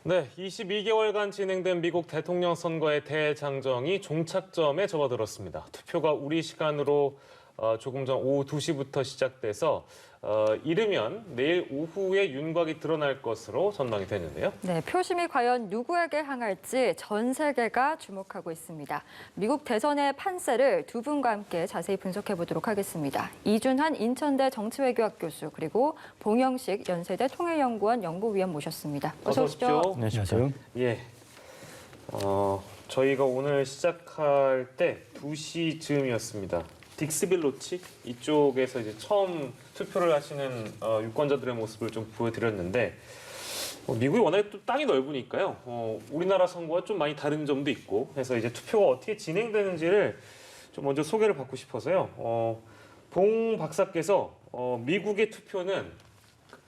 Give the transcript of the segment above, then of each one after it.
네, 22개월간 진행된 미국 대통령 선거의 대장정이 종착점에 접어들었습니다. 투표가 우리 시간으로 조금 전 오후 2시부터 시작돼서 이르면 내일 오후에 윤곽이 드러날 것으로 전망이 되는데요. 네, 표심이 과연 누구에게 향할지 전 세계가 주목하고 있습니다. 미국 대선의 판세를 두 분과 함께 자세히 분석해 보도록 하겠습니다. 이준한 인천대 정치외교학 교수 그리고 봉영식 연세대 통일연구원 연구위원 모셨습니다. 어서 오십시오. 네, 안녕하세요. 예. 저희가 오늘 시작할 때 2시쯤이었습니다. 딕스빌 로치 이쪽에서 이제 처음 투표를 하시는 유권자들의 모습을 좀 보여드렸는데 미국이 워낙에 또 땅이 넓으니까요. 우리나라 선거와 좀 많이 다른 점도 있고 해서 이제 투표가 어떻게 진행되는지를 좀 먼저 소개를 받고 싶어서요. 봉 박사께서 미국의 투표는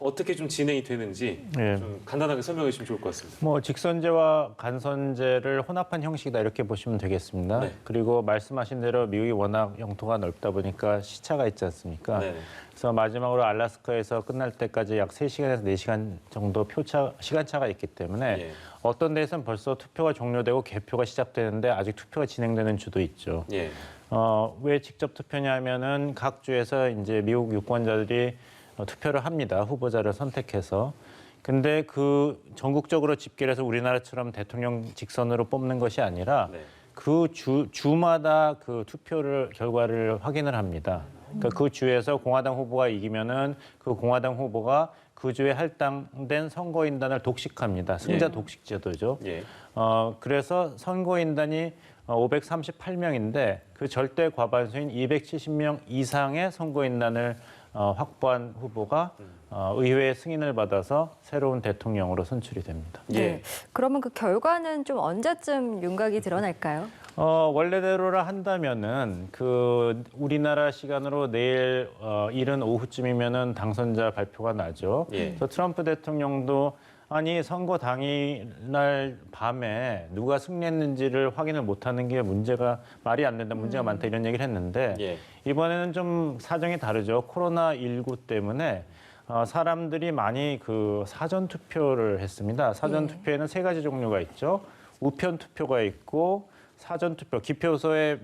어떻게 좀 진행이 되는지 좀 간단하게 설명해 주시면 좋을 것 같습니다. 뭐 직선제와 간선제를 혼합한 형식이다 이렇게 보시면 되겠습니다. 네. 그리고 말씀하신 대로 미국이 워낙 영토가 넓다 보니까 시차가 있지 않습니까? 네. 그래서 마지막으로 알래스카에서 끝날 때까지 약 3시간에서 4시간 정도 시간차가 있기 때문에 예. 어떤 데에서는 벌써 투표가 종료되고 개표가 시작되는데 아직 투표가 진행되는 주도 있죠. 예. 왜 직접 투표냐면은 각 주에서 이제 미국 유권자들이 투표를 합니다. 후보자를 선택해서. 근데 그 전국적으로 집계를 해서 우리나라처럼 대통령 직선으로 뽑는 것이 아니라 네. 그 주마다 그 투표를 결과를 확인을 합니다. 그러니까 그 주에서 공화당 후보가 이기면은 그 공화당 후보가 그 주에 할당된 선거인단을 독식합니다. 승자 독식 제도죠. 예. 그래서 선거인단이 538명인데 그 절대 과반수인 270명 이상의 선거인단을 확보한 후보가 의회의 승인을 받아서 새로운 대통령으로 선출이 됩니다. 예. 네, 그러면 그 결과는 좀 언제쯤 윤곽이 드러날까요? 원래대로라 한다면은 그 우리나라 시간으로 내일 이른 오후쯤이면은 당선자 발표가 나죠. 예. 그래서 트럼프 대통령도 아니 선거 당일날 밤에 누가 승리했는지를 확인을 못하는 게 말이 안 된다, 문제가 많다 이런 얘기를 했는데 예. 이번에는 좀 사정이 다르죠. 코로나19 때문에 사람들이 많이 그 사전 투표를 했습니다. 사전 투표에는 3가지 종류가 있죠. 우편 투표가 있고 사전 투표, 기표소에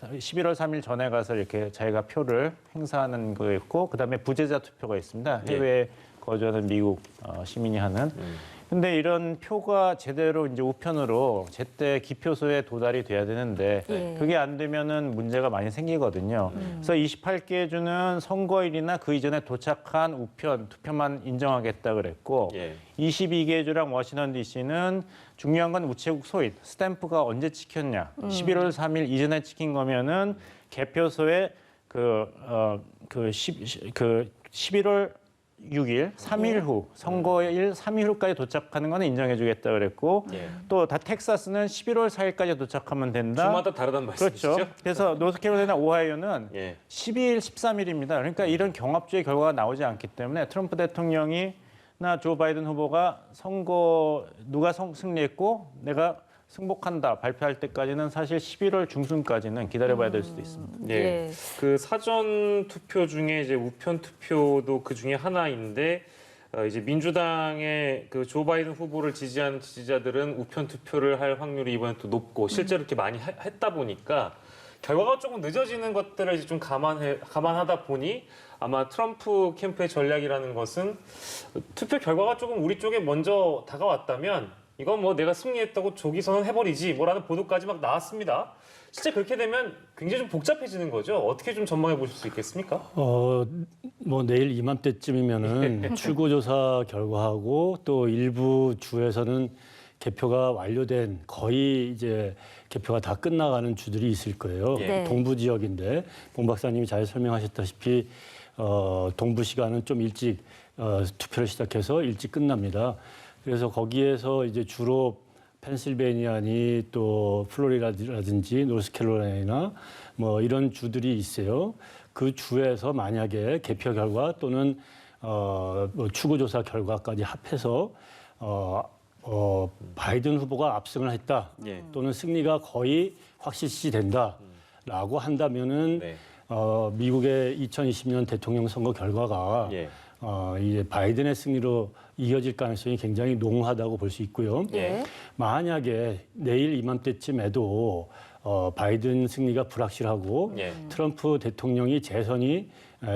11월 3일 전에 가서 이렇게 자기가 표를 행사하는 거 있고 그다음에 부재자 투표가 있습니다. 해외에 거주하는 미국 시민이 하는. 근데 이런 표가 제대로 이제 우편으로 제때 기표소에 도달이 돼야 되는데 그게 안 되면은 문제가 많이 생기거든요. 그래서 28개 주는 선거일이나 그 이전에 도착한 우편 투표만 인정하겠다 그랬고 22개 주랑 워싱턴 DC는 중요한 건 우체국 소인 스탬프가 언제 찍혔냐. 11월 3일 이전에 찍힌 거면은 개표소에 11월 6일, 3일 후, 선거일 3일 후까지 도착하는 건 인정해주겠다 그랬고 또 다 텍사스는 11월 4일까지 도착하면 된다. 주마다 다르다는 말씀이시죠? 그렇죠. 그래서 노스캐롤라이나, 오하이오는 12일, 13일입니다. 그러니까 이런 경합주의 결과가 나오지 않기 때문에 트럼프 대통령이나 조 바이든 후보가 누가 승리했고 내가 승복한다 발표할 때까지는 사실 11월 중순까지는 기다려봐야 될 수도 있습니다. 예. 그 사전 투표 중에 이제 우편 투표도 그 중에 하나인데 이제 민주당의 그 조 바이든 후보를 지지하는 지지자들은 우편 투표를 할 확률이 이번에 또 높고 실제로 이렇게 많이 했다 보니까 결과가 조금 늦어지는 것들을 이제 좀 감안하다 보니 아마 트럼프 캠프의 전략이라는 것은 투표 결과가 조금 우리 쪽에 먼저 다가왔다면 이건 뭐 내가 승리했다고 조기 선언해버리지 뭐라는 보도까지 막 나왔습니다. 실제 그렇게 되면 굉장히 좀 복잡해지는 거죠. 어떻게 좀 전망해 보실 수 있겠습니까? 뭐 내일 이맘때쯤이면은 출구조사 결과하고 또 일부 주에서는 개표가 완료된 거의 이제 개표가 다 끝나가는 주들이 있을 거예요. 동부 지역인데 봉 박사님이 잘 설명하셨다시피 동부 시간은 좀 일찍 투표를 시작해서 일찍 끝납니다. 그래서 거기에서 이제 주로 펜실베니아니 또 플로리다라든지 노스캐롤라이나 뭐 이런 주들이 있어요. 그 주에서 만약에 개표 결과 또는 뭐 추구조사 결과까지 합해서 바이든 후보가 압승을 했다 또는 승리가 거의 확실시된다라고 한다면은 미국의 2020년 대통령 선거 결과가 이제 바이든의 승리로 이어질 가능성이 굉장히 농후하다고 볼 수 있고요. 예. 만약에 내일 이맘때쯤에도 바이든 승리가 불확실하고 예. 트럼프 대통령이 재선이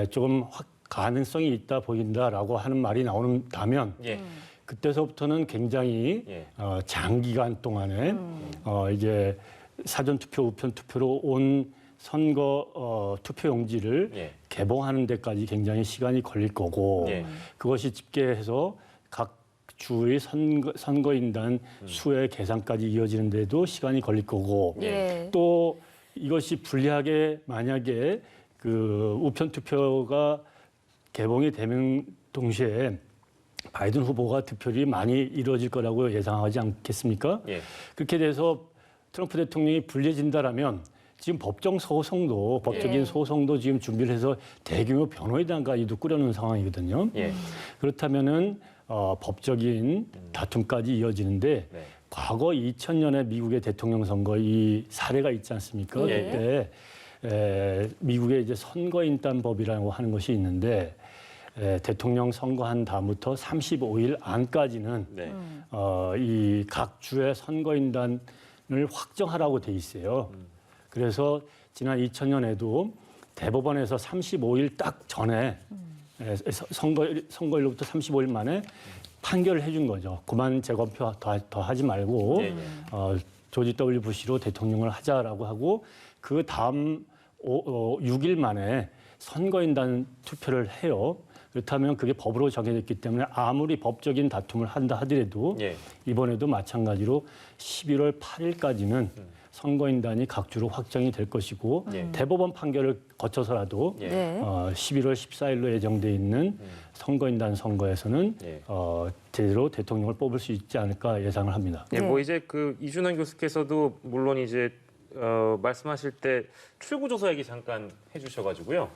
조금 가능성이 있다 보인다라고 하는 말이 나온다면 예. 그때서부터는 굉장히 예. 장기간 동안에 이제 사전 투표, 우편 투표로 온 선거 투표용지를 예. 개봉하는 데까지 굉장히 시간이 걸릴 거고 예. 그것이 집계해서 각 주의 선거인단 수의 계산까지 이어지는데도 시간이 걸릴 거고 예. 또 이것이 불리하게 만약에 그 우편 투표가 개봉이 되는 동시에 바이든 후보가 득표율이 많이 이루어질 거라고 예상하지 않겠습니까? 예. 그렇게 돼서 트럼프 대통령이 불리해진다라면 지금 법적인 소송도 지금 준비를 해서 대규모 변호인단까지도 꾸려놓은 상황이거든요. 예. 그렇다면은 법적인 다툼까지 이어지는데 네. 과거 2000년에 미국의 대통령 선거 이 사례가 있지 않습니까? 예. 그때 미국의 이제 선거인단법이라고 하는 것이 있는데 대통령 선거한 다음부터 35일 안까지는 네. 이 각 주의 선거인단을 확정하라고 돼 있어요. 그래서 지난 2000년에도 대법원에서 35일 딱 전에 선거일로부터 35일 만에 판결을 해준 거죠. 그만 재검표 더 하지 말고 예, 예. 조지 W. 부시로 대통령을 하자라고 하고 그 다음 6일 만에 선거인단 투표를 해요. 그렇다면 그게 법으로 정해졌기 때문에 아무리 법적인 다툼을 한다 하더라도 예. 이번에도 마찬가지로 11월 8일까지는 선거인단이 각 주로 확정이 될 것이고 예. 대법원 판결을 거쳐서라도 예. 네. 11월 14일로 예정돼 있는 선거인단 선거에서는 예. 제대로 대통령을 뽑을 수 있지 않을까 예상을 합니다. 예, 네. 뭐 이제 그 이준환 교수께서도 물론 이제 말씀하실 때 출구조사 얘기 잠깐 해주셔가지고요.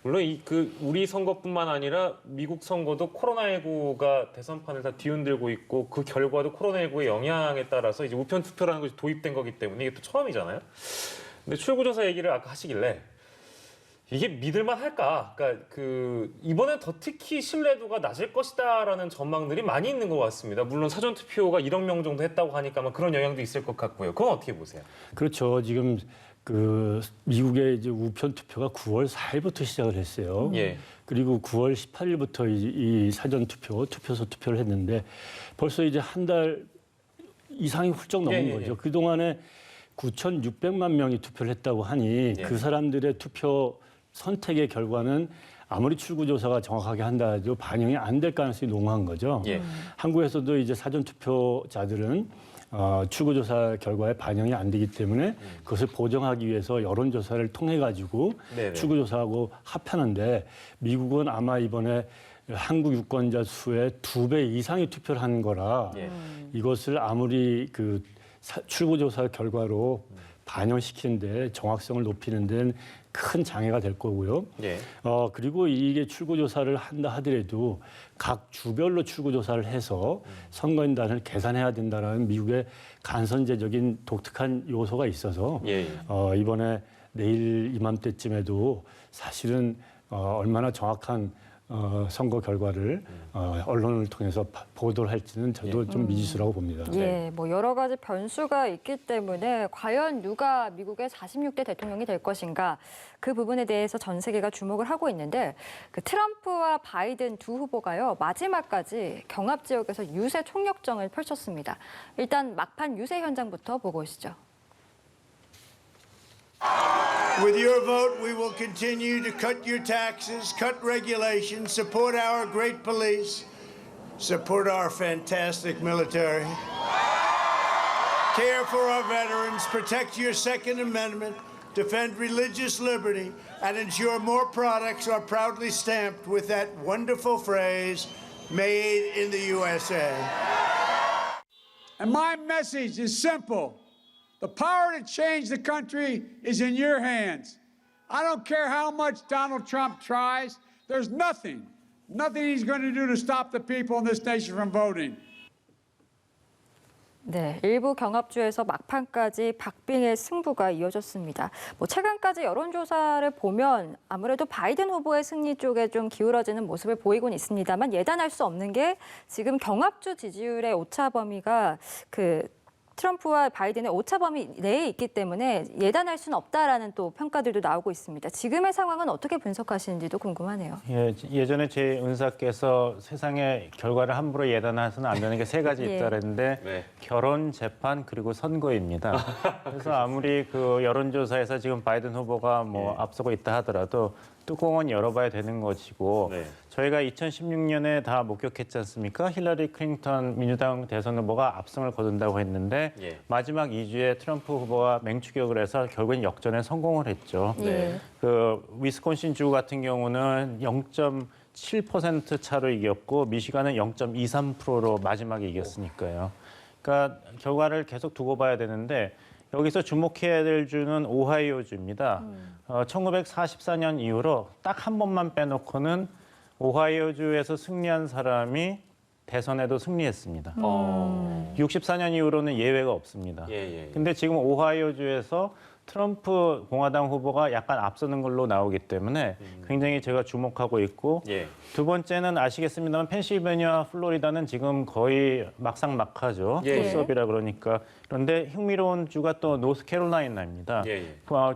물론 우리 선거뿐만 아니라 미국 선거도 코로나19가 대선판을 다 뒤흔들고 있고 그 결과도 코로나19의 영향에 따라서 이제 우편 투표라는 것이 도입된 거기 때문에 이게 또 처음이잖아요. 근데 출구조사 얘기를 아까 하시길래 이게 믿을만 할까? 그러니까 이번엔 더 특히 신뢰도가 낮을 것이다라는 전망들이 많이 있는 것 같습니다. 물론 사전 투표가 1억 명 정도 했다고 하니까 아마 그런 영향도 있을 것 같고요. 그건 어떻게 보세요? 그렇죠. 지금 미국의 이제 우편 투표가 9월 4일부터 시작을 했어요. 예. 그리고 9월 18일부터 이 사전 투표소 투표를 했는데 벌써 이제 한 달 이상이 훌쩍 넘은 예, 예, 거죠. 예. 그동안에 9,600만 명이 투표를 했다고 하니 예. 그 사람들의 투표 선택의 결과는 아무리 출구조사가 정확하게 한다 해도 반영이 안 될 가능성이 농후한 거죠. 예. 한국에서도 이제 사전 투표자들은 출구조사 결과에 반영이 안 되기 때문에 그것을 보정하기 위해서 여론조사를 통해 가지고 네네. 출구조사하고 합하는데 미국은 아마 이번에 한국 유권자 수의 2배 이상이 투표를 한 거라 예. 이것을 아무리 출구조사 결과로 반영시키는데 정확성을 높이는 데는 큰 장애가 될 거고요. 예. 그리고 이게 출구조사를 한다 하더라도 각 주별로 출구조사를 해서 선거인단을 계산해야 된다는 미국의 간선제적인 독특한 요소가 있어서 예. 이번에 내일 이맘때쯤에도 사실은 얼마나 정확한 선거 결과를 언론을 통해서 보도를 할지는 저도 좀 미지수라고 봅니다. 예, 뭐 여러 가지 변수가 있기 때문에 과연 누가 미국의 46대 대통령이 될 것인가 그 부분에 대해서 전 세계가 주목을 하고 있는데 트럼프와 바이든 두 후보가요 마지막까지 경합 지역에서 유세 총력전을 펼쳤습니다. 일단 막판 유세 현장부터 보고 오시죠. With your vote, we will continue to cut your taxes, cut regulations, support our great police, support our fantastic military, care for our veterans, protect your Second Amendment, defend religious liberty, and ensure more products are proudly stamped with that wonderful phrase, made in the USA. And my message is simple. The power to change the country is in your hands. I don't care how much Donald Trump tries. There's nothing he's going to do to stop the people in this nation from voting. 네, 일부 경합주에서 막판까지 박빙의 승부가 이어졌습니다. 최근까지 여론조사를 보면 아무래도 바이든 후보의 승리 쪽에 좀 기울어지는 모습을 보이곤 있습니다만 예단할 수 없는 게 지금 경합주 지지율의 오차 범위가 트럼프와 바이든의 오차 범위 내에 있기 때문에 예단할 수는 없다라는 또 평가들도 나오고 있습니다. 지금의 상황은 어떻게 분석하시는지도 궁금하네요. 예전에 제 은사께서 세상의 결과를 함부로 예단해서는 안 되는 게 세 가지 예. 있다 그랬는데 네. 결혼, 재판, 그리고 선거입니다. 그래서 아무리 그 여론조사에서 지금 바이든 후보가 앞서고 있다 하더라도 뚜껑은 열어봐야 되는 것이고 네. 저희가 2016년에 다 목격했지 않습니까? 힐러리 클린턴 민주당 대선 후보가 압승을 거둔다고 했는데 예. 마지막 2주에 트럼프 후보가 맹추격을 해서 결국엔 역전에 성공을 했죠. 네. 그 위스콘신 주 같은 경우는 0.7% 차로 이겼고 미시간은 0.23%로 마지막에 이겼으니까요. 그러니까 결과를 계속 두고 봐야 되는데 여기서 주목해야 될 주는 오하이오주입니다. 1944년 이후로 딱 한 번만 빼놓고는 오하이오주에서 승리한 사람이 대선에도 승리했습니다. 64년 이후로는 예외가 없습니다. 근데 지금 오하이오주에서 트럼프 공화당 후보가 약간 앞서는 걸로 나오기 때문에 굉장히 제가 주목하고 있고 두 번째는 아시겠습니다만 펜실베니아, 플로리다는 지금 거의 막상막하죠. 토스업이라 그러니까. 그런데 흥미로운 주가 또 노스캐롤라이나입니다.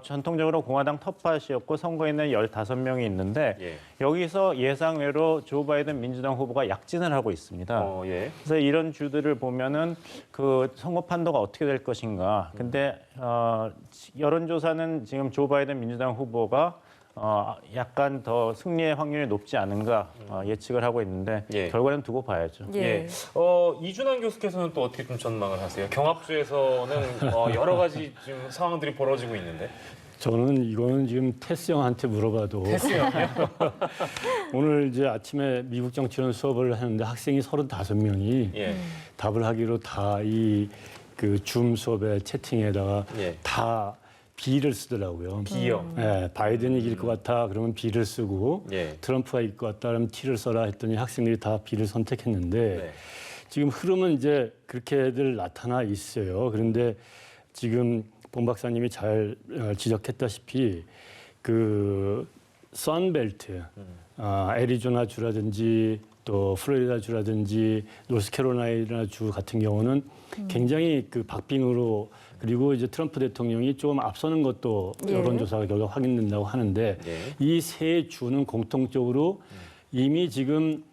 전통적으로 공화당 텃밭이었고 선거인은 15명이 있는데 여기서 예상외로 조 바이든 민주당 후보가 약진을 하고 있습니다. 그래서 이런 주들을 보면은 그 선거 판도가 어떻게 될 것인가. 근데 여론조사는 지금 조 바이든 민주당 후보가 약간 더 승리의 확률이 높지 않은가 예측을 하고 있는데 결과는 두고 봐야죠. 이준환 교수께서는 또 어떻게 좀 전망을 하세요? 경합주에서는 여러 가지 지금 상황들이 벌어지고 있는데. 저는 이거는 지금 테스 형한테 물어봐도 됐어요. 오늘 이제 아침에 미국 정치론 수업을 하는데 학생이 35명이 답을 하기로 다 그 줌 수업에 채팅에다가 다 B를 쓰더라고요. B요? 네, 바이든이 이길 것 같아 그러면 B를 쓰고 트럼프가 이길 것 같다 그러면 T를 써라 했더니 학생들이 다 B를 선택했는데 지금 흐름은 이제 그렇게들 나타나 있어요. 그런데 지금 본 박사님이 잘 지적했다시피 그 선벨트, 애리조나 주라든지 또 플로리다 주라든지 노스캐롤라이나 주 같은 경우는 굉장히 그 박빙으로 그리고 이제 트럼프 대통령이 조금 앞서는 것도 여론조사 결과 확인된다고 하는데 이 세 주는 공통적으로 이미 지금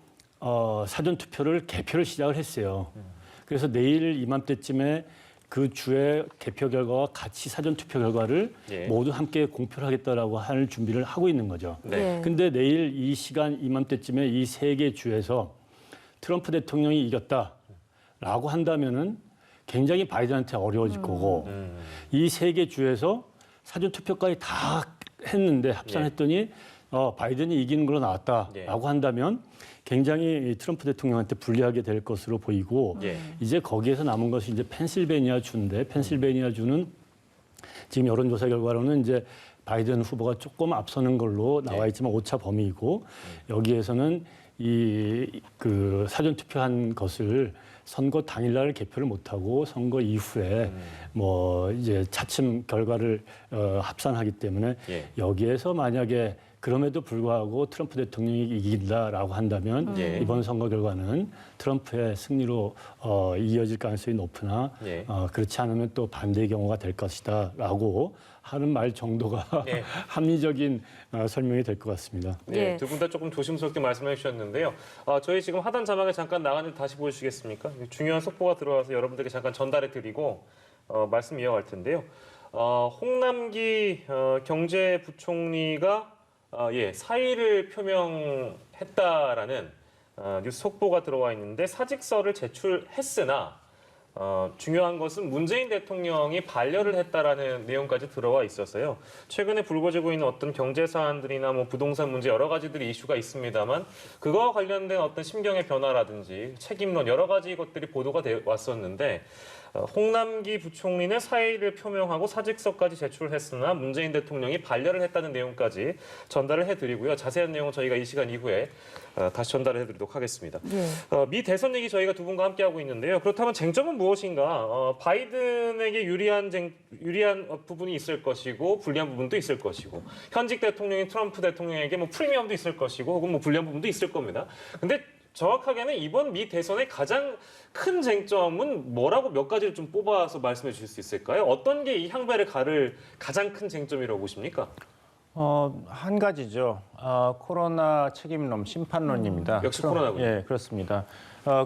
사전 투표를 개표를 시작을 했어요. 그래서 내일 이맘때쯤에 그 주의 개표 결과와 같이 사전 투표 결과를 모두 함께 공표를 하겠다라고 할 준비를 하고 있는 거죠. 근데 내일 이 시간 이맘때쯤에 이 세 개 주에서 트럼프 대통령이 이겼다라고 한다면은 굉장히 바이든한테 어려워질 거고 이 세 개 주에서 사전 투표까지 다 했는데 합산했더니 바이든이 이기는 걸로 나왔다라고 한다면 굉장히 트럼프 대통령한테 불리하게 될 것으로 보이고 이제 거기에서 남은 것이 이제 펜실베니아 주인데 펜실베니아 주는 지금 여론조사 결과로는 이제 바이든 후보가 조금 앞서는 걸로 나와 있지만 오차 범위이고 여기에서는 그 사전 투표한 것을 선거 당일날 개표를 못하고 선거 이후에 이제 차츰 결과를 합산하기 때문에 여기에서 만약에 그럼에도 불구하고 트럼프 대통령이 이긴다라고 한다면 이번 선거 결과는 트럼프의 승리로 이어질 가능성이 높으나 그렇지 않으면 또 반대의 경우가 될 것이다라고 하는 말 정도가 합리적인 설명이 될 것 같습니다. 두 분 다 조금 조심스럽게 말씀해 주셨는데요. 저희 지금 하단 자막에 잠깐 나갔는데 다시 보여주시겠습니까? 중요한 속보가 들어와서 여러분들께 잠깐 전달해 드리고 말씀 이어갈 텐데요. 홍남기 경제부총리가 사의를 표명했다라는 뉴스 속보가 들어와 있는데 사직서를 제출했으나 중요한 것은 문재인 대통령이 반려를 했다라는 내용까지 들어와 있어서요. 최근에 불거지고 있는 어떤 경제 사안들이나 부동산 문제 여러 가지들이 이슈가 있습니다만 그거와 관련된 어떤 심경의 변화라든지 책임론 여러 가지 것들이 보도가 되어 왔었는데 홍남기 부총리는 사의를 표명하고 사직서까지 제출했으나 문재인 대통령이 반려를 했다는 내용까지 전달을 해드리고요. 자세한 내용은 저희가 이 시간 이후에 다시 전달해드리도록 하겠습니다. 예. 미 대선 얘기 저희가 두 분과 함께 하고 있는데요. 그렇다면 쟁점은 무엇인가? 바이든에게 유리한 부분이 있을 것이고 불리한 부분도 있을 것이고 현직 대통령인 트럼프 대통령에게 뭐 프리미엄도 있을 것이고 혹은 뭐 불리한 부분도 있을 겁니다. 근데 정확하게는 이번 미 대선의 가장 큰 쟁점은 뭐라고 몇 가지를 좀 뽑아서 말씀해 주실 수 있을까요? 어떤 게 이 향배를 가를 가장 큰 쟁점이라고 보십니까? 한 가지죠. 코로나 책임론, 심판론입니다. 역시 코로나군요. 예, 그렇습니다.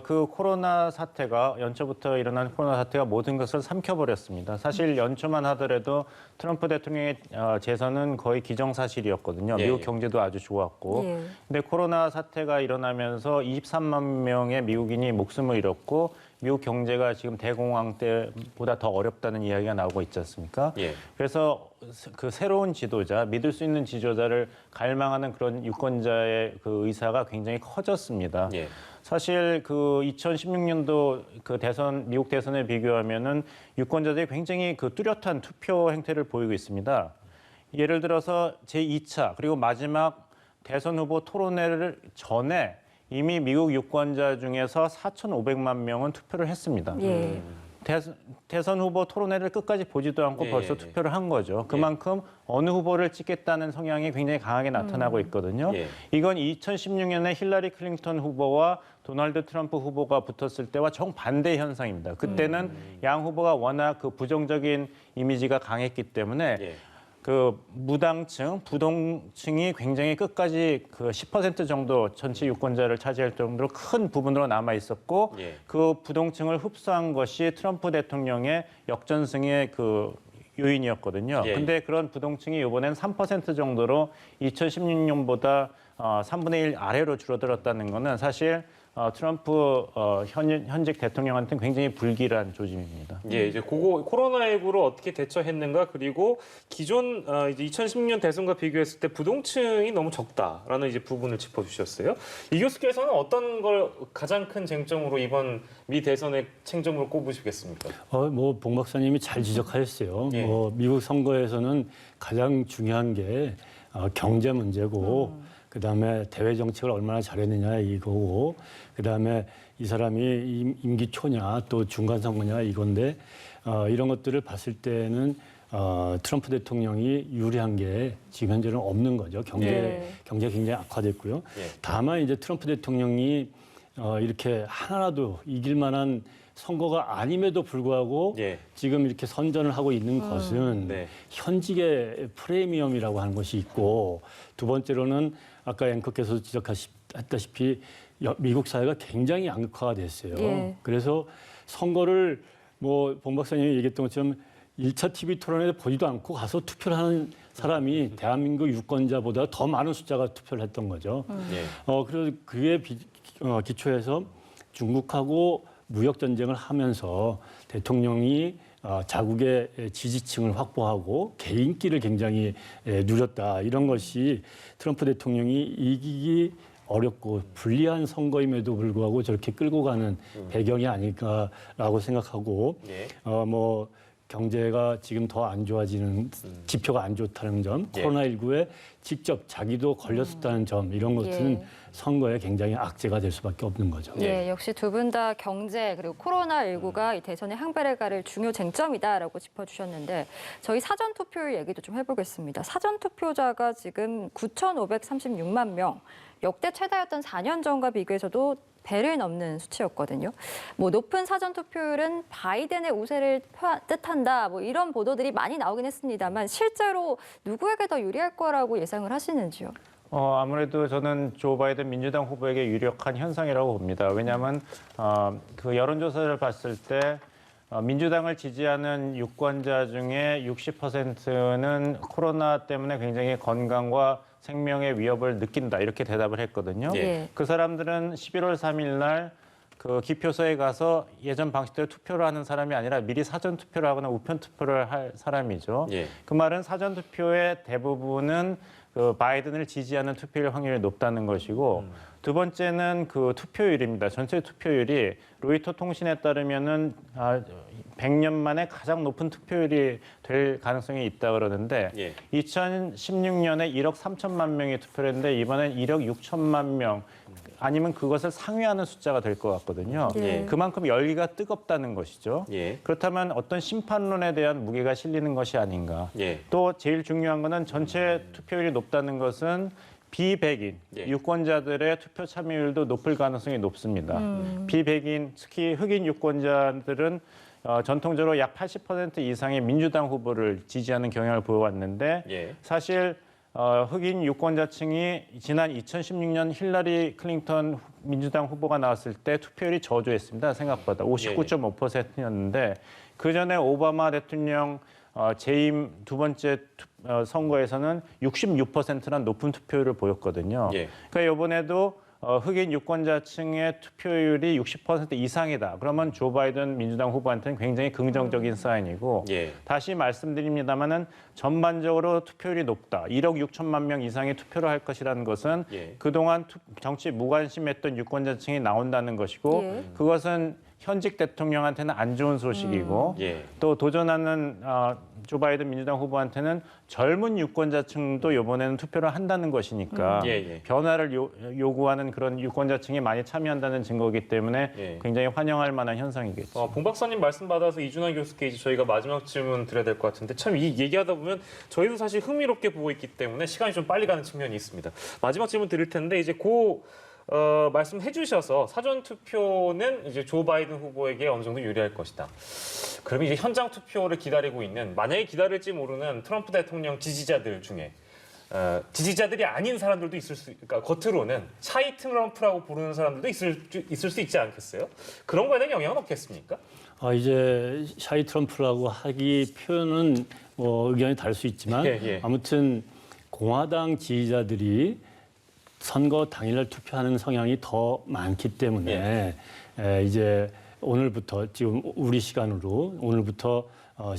그 코로나 사태가 연초부터 일어난 코로나 사태가 모든 것을 삼켜버렸습니다. 사실 연초만 하더라도 트럼프 대통령의 재선은 거의 기정사실이었거든요. 예, 미국 예. 경제도 아주 좋았고. 예. 근데 코로나 사태가 일어나면서 23만 명의 미국인이 목숨을 잃었고 미국 경제가 지금 대공황 때보다 더 어렵다는 이야기가 나오고 있지 않습니까? 예. 그래서 그 새로운 지도자, 믿을 수 있는 지도자를 갈망하는 그런 유권자의 그 의사가 굉장히 커졌습니다. 예. 사실 그 2016년도 그 미국 대선에 비교하면은 유권자들이 굉장히 그 뚜렷한 투표 행태를 보이고 있습니다. 예를 들어서 제2차 그리고 마지막 대선 후보 토론회를 전에 이미 미국 유권자 중에서 4,500만 명은 투표를 했습니다. 예. 대선 후보 토론회를 끝까지 보지도 않고 예, 벌써 예. 투표를 한 거죠. 그만큼 어느 후보를 찍겠다는 성향이 굉장히 강하게 나타나고 있거든요. 예. 이건 2016년에 힐러리 클린턴 후보와 도널드 트럼프 후보가 붙었을 때와 정반대 현상입니다. 그때는 양 후보가 워낙 그 부정적인 이미지가 강했기 때문에 예. 그 무당층, 부동층이 굉장히 끝까지 그 10% 정도 전체 유권자를 차지할 정도로 큰 부분으로 남아 있었고 예. 그 부동층을 흡수한 것이 트럼프 대통령의 역전승의 그 요인이었거든요. 예. 근데 그런 부동층이 이번엔 3% 정도로 2016년보다 3분의 1 아래로 줄어들었다는 것은 사실 트럼프 현직 대통령한테는 굉장히 불길한 조짐입니다. 예, 이제 코로나19로 어떻게 대처했는가 그리고 기존 이제 2016년 대선과 비교했을 때 부동층이 너무 적다라는 이제 부분을 짚어주셨어요. 이 교수께서는 어떤 걸 가장 큰 쟁점으로 이번 미 대선의 쟁점으로 꼽으시겠습니까? 뭐 봉 박사님이 잘 지적하셨어요. 예. 뭐 미국 선거에서는 가장 중요한 게 경제 문제고, 그다음에 대외 정책을 얼마나 잘했느냐 이거고, 그다음에 이 사람이 임기 초냐 또 중간 선거냐 이건데 이런 것들을 봤을 때는 트럼프 대통령이 유리한 게 지금 현재는 없는 거죠. 경제 굉장히 악화됐고요. 예. 다만 이제 트럼프 대통령이 이렇게 하나라도 이길 만한 선거가 아님에도 불구하고 예. 지금 이렇게 선전을 하고 있는 것은 네. 현직의 프리미엄이라고 하는 것이 있고, 두 번째로는 아까 앵커께서 지적하셨다시피 미국 사회가 굉장히 양극화가 됐어요. 예. 그래서 선거를 뭐 봉 박사님이 얘기했던 것처럼 1차 TV 토론에 보지도 않고 가서 투표를 하는 사람이 대한민국 유권자보다 더 많은 숫자가 투표를 했던 거죠. 예. 그래서 그에 기초해서 중국하고 무역 전쟁을 하면서 대통령이 자국의 지지층을 확보하고 개인기를 굉장히 누렸다. 이런 것이 트럼프 대통령이 이기기 어렵고 불리한 선거임에도 불구하고 저렇게 끌고 가는 배경이 아닐까라고 생각하고, 예. 뭐 경제가 지금 더 안 좋아지는 지표가 안 좋다는 점, 예. 코로나19에 직접 자기도 걸렸었다는 점, 이런 것은 예. 선거에 굉장히 악재가 될 수밖에 없는 거죠. 예, 역시 두 분 다 경제 그리고 코로나19가 이 대선의 향배를 가를 중요 쟁점이다라고 짚어주셨는데, 저희 사전 투표율 얘기도 좀 해보겠습니다. 사전 투표자가 지금 9,536만 명, 역대 최다였던 4년 전과 비교해서도 배를 넘는 수치였거든요. 뭐 높은 사전 투표율은 바이든의 우세를 뜻한다. 뭐 이런 보도들이 많이 나오긴 했습니다만 실제로 누구에게 더 유리할 거라고 예상을 하시는지요? 아무래도 저는 조 바이든 민주당 후보에게 유력한 현상이라고 봅니다. 왜냐하면 그 여론조사를 봤을 때 민주당을 지지하는 유권자 중에 60%는 코로나 때문에 굉장히 건강과 생명의 위협을 느낀다 이렇게 대답을 했거든요. 예. 그 사람들은 11월 3일 날 그 기표소에 가서 예전 방식대로 투표를 하는 사람이 아니라 미리 사전 투표를 하거나 우편 투표를 할 사람이죠. 예. 그 말은 사전 투표의 대부분은 그 바이든을 지지하는 투표율 확률이 높다는 것이고, 두 번째는 그 투표율입니다. 전체 투표율이 로이터 통신에 따르면은 100년 만에 가장 높은 투표율이 될 가능성이 있다 그러는데 예. 2016년에 1억 3천만 명이 투표를 했는데 이번엔 1억 6천만 명 아니면 그것을 상회하는 숫자가 될 것 같거든요. 예. 그만큼 열기가 뜨겁다는 것이죠. 예. 그렇다면 어떤 심판론에 대한 무게가 실리는 것이 아닌가. 예. 또 제일 중요한 거는 전체 투표율이 높다는 것은 비백인 예. 유권자들의 투표 참여율도 높을 가능성이 높습니다. 비백인 특히 흑인 유권자들은 전통적으로 약 80% 이상의 민주당 후보를 지지하는 경향을 보여왔는데 예. 사실 흑인 유권자층이 지난 2016년 힐러리 클린턴 민주당 후보가 나왔을 때 투표율이 저조했습니다. 생각보다 59.5%였는데 그 전에 오바마 대통령 재임 두 번째 선거에서는 66%란 높은 투표율을 보였거든요. 예. 그러니까 이번에도 흑인 유권자층의 투표율이 60% 이상이다. 그러면 조 바이든 민주당 후보한테는 굉장히 긍정적인 사인이고 예. 다시 말씀드립니다마는 전반적으로 투표율이 높다. 1억 6천만 명 이상의 투표를 할 것이라는 것은 예. 그동안 정치 무관심했던 유권자층이 나온다는 것이고 예. 그것은 현직 대통령한테는 안 좋은 소식이고 예. 또 도전하는 조 바이든 민주당 후보한테는 젊은 유권자층도 이번에는 투표를 한다는 것이니까 예, 예. 변화를 요구하는 그런 유권자층이 많이 참여한다는 증거이기 때문에 예. 굉장히 환영할 만한 현상이겠죠. 봉 박사님 말씀 받아서 이준환 교수께 이제 저희가 마지막 질문 드려야 될 것 같은데 참 이 얘기하다 보면 저희도 사실 흥미롭게 보고 있기 때문에 시간이 좀 빨리 가는 측면이 있습니다. 마지막 질문 드릴 텐데 이제 말씀해 주셔서 사전 투표는 이제 조 바이든 후보에게 어느 정도 유리할 것이다. 그러면 이제 현장 투표를 기다리고 있는 만약에 기다릴지 모르는 트럼프 대통령 지지자들 중에 지지자들이 아닌 사람들도 그러니까 겉으로는 샤이 트럼프라고 부르는 사람들도 있을 수 있지 않겠어요? 그런 거에 대한 영향은 없겠습니까? 이제 샤이 트럼프라고 하기 표현은 뭐 의견이 다를 수 있지만 예, 예. 아무튼 공화당 지지자들이 선거 당일날 투표하는 성향이 더 많기 때문에 이제 오늘부터 지금 우리 시간으로 오늘부터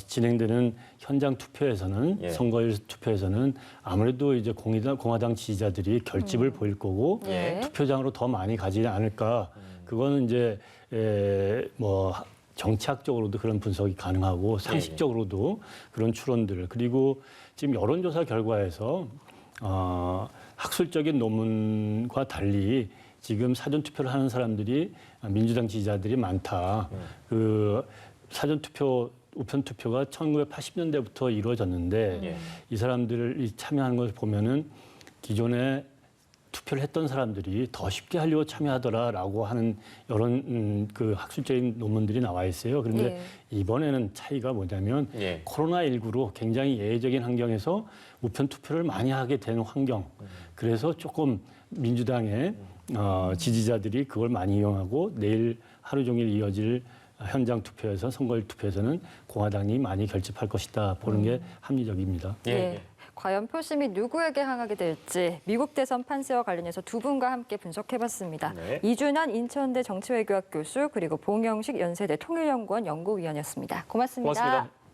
진행되는 현장 투표에서는 예. 선거일 투표에서는 아무래도 이제 공화당 지지자들이 결집을 보일 거고 예. 투표장으로 더 많이 가지 않을까. 그거는 이제 뭐 정치학적으로도 그런 분석이 가능하고 상식적으로도 그런 추론들 그리고 지금 여론조사 결과에서 학술적인 논문과 달리 지금 사전 투표를 하는 사람들이 민주당 지지자들이 많다. 그 사전 투표, 우편 투표가 1980년대부터 이루어졌는데 예. 이 사람들이 참여하는 것을 보면은 기존에 투표를 했던 사람들이 더 쉽게 하려고 참여하더라라고 하는 이런 그 학술적인 논문들이 나와 있어요. 그런데 이번에는 차이가 뭐냐면 예. 코로나19로 굉장히 예외적인 환경에서 우편 투표를 많이 하게 된 환경. 그래서 조금 민주당의 지지자들이 그걸 많이 이용하고 내일 하루 종일 이어질 현장 투표에서 선거일 투표에서는 공화당이 많이 결집할 것이다 보는 게 합리적입니다. 예. 예. 과연 표심이 누구에게 향하게 될지 미국 대선 판세와 관련해서 두 분과 함께 분석해봤습니다. 네. 이준환 인천대 정치외교학 교수 그리고 봉영식 연세대 통일연구원 연구위원이었습니다. 고맙습니다. 고맙습니다.